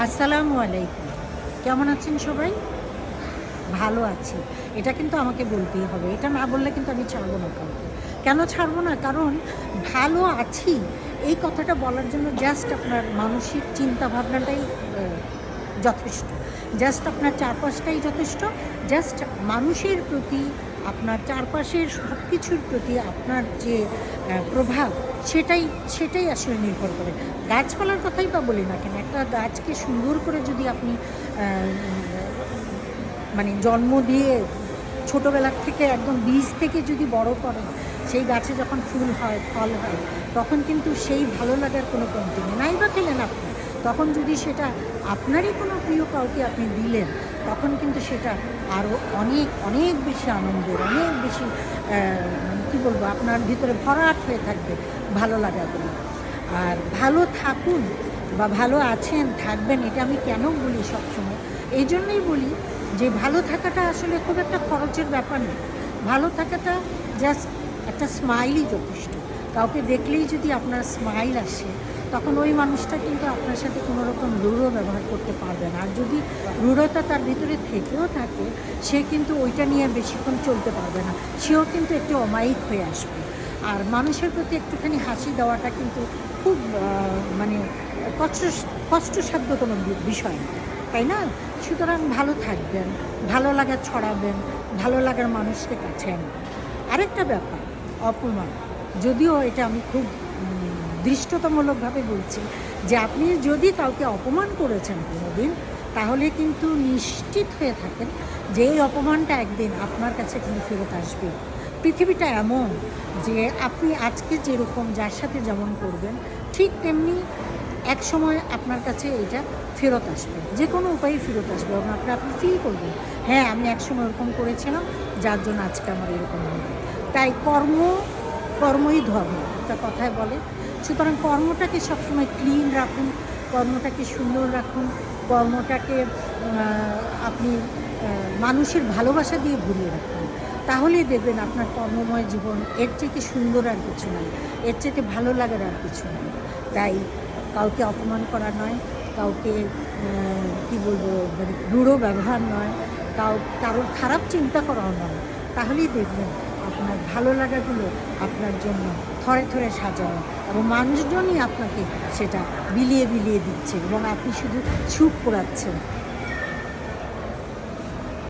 আসসালামু আলাইকুম। কেমন আছেন সবাই? ভালো আছি। এটা কিন্তু আমাকে বলতেই হবে। এটা না বললে কিন্তু আমি ছাড়বো না কাউকে। কেন ছাড়বো না? কারণ ভালো আছি এই কথাটা বলার জন্য জাস্ট আপনার মানসিক চিন্তা ভাবনাটাই যথেষ্ট। জাস্ট আপনার চারপাশটাই যথেষ্ট। জাস্ট মানুষের প্রতি, আপনার চারপাশের সব কিছুর প্রতি আপনার যে প্রভাব সেটাই আসলে নির্ভর করে। গাছপালার কথাই বা বলি না কেন, একটা গাছকে সুন্দর করে যদি আপনি মানে জন্ম দিয়ে ছোটোবেলার থেকে একদম বীজ থেকে যদি বড় করেন, সেই গাছে যখন ফুল হয়, ফল হয়, তখন কিন্তু সেই ভালো লাগার কোনো কমতি নেই। নাই বা খেলেন আপনি, তখন যদি সেটা আপনারই কোনো প্রিয় কাউকে আপনি দিলেন, তখন কিন্তু সেটা আরও অনেক অনেক বেশি আনন্দের, অনেক বেশি মানে কী বলবো, আপনার ভিতরে ভরাট হয়ে থাকবে ভালো লাগাগুলো। আর ভালো থাকুন বা ভালো আছেন, থাকবেন, এটা আমি কেন বলি সবসময়? এই জন্যই বলি যে ভালো থাকাটা আসলে খুব একটা খরচের ব্যাপার না। ভালো থাকাটা জাস্ট একটা স্মাইলই যথেষ্ট। কাউকে দেখলেই যদি আপনার স্মাইল আসে, তখন ওই মানুষটা কিন্তু আপনার সাথে কোনো রকম রূঢ় ব্যবহার করতে পারবে না। আর যদি রূঢ়তা তার ভিতরে থেকেও থাকে, সে কিন্তু ওইটা নিয়ে বেশিক্ষণ চলতে পারবে না। সেও কিন্তু একটু অমায়িক হয়ে আসবে। আর মানুষের প্রতি একটুখানি হাসি দেওয়াটা কিন্তু খুব মানে কষ্ট কষ্টসাধ্য কোনো বিষয় না, তাই না? সুতরাং ভালো থাকবেন, ভালো লাগা ছড়াবেন, ভালো লাগার মানুষকে কাছে আনবেন। আরেকটা ব্যাপার, অপমান। যদিও এটা আমি খুব দৃষ্টতামূলকভাবে বলছি যে আপনি যদি কাউকে অপমান করেছেন কোনোদিন, তাহলে কিন্তু নিশ্চিত হয়ে থাকেন যে এই অপমানটা একদিন আপনার কাছে কিন্তু ফেরত আসবে। পৃথিবীটা এমন যে আপনি আজকে যেরকম যার সাথে যেমন করবেন, ঠিক তেমনি এক সময় আপনার কাছে এটা ফেরত আসবে, যে কোনো উপায়ে ফেরত আসবে এবং আপনি ফিল করবেন, হ্যাঁ আমি একসময় ওরকম করেছিলাম, যার জন্য আজকে আমার এরকম হবে। তাই কর্মই ধর্ম, একটা কথায় বলে। সুতরাং কর্মটাকে সবসময় ক্লিন রাখুন, কর্মটাকে সুন্দর রাখুন, কর্মটাকে আপনি মানুষের ভালোবাসা দিয়ে ভরিয়ে রাখুন। তাহলেই দেখবেন আপনার কর্মময় জীবন এর থেকে সুন্দর আর কিছু নয়, এর থেকে ভালো লাগার আর কিছু নয়। তাই কাউকে অপমান করা নয়, কাউকে কী বলবো, মানে রূঢ় ব্যবহার নয়, কারোর খারাপ চিন্তা করাও নয়। তাহলেই দেখবেন আপনার ভালো লাগাগুলো আপনার জন্য থরে থরে সাজানো, এবং মানুষজনই আপনাকে সেটা বিলিয়ে বিলিয়ে দিচ্ছে এবং আপনি শুধু সুখ পোড়াচ্ছেন।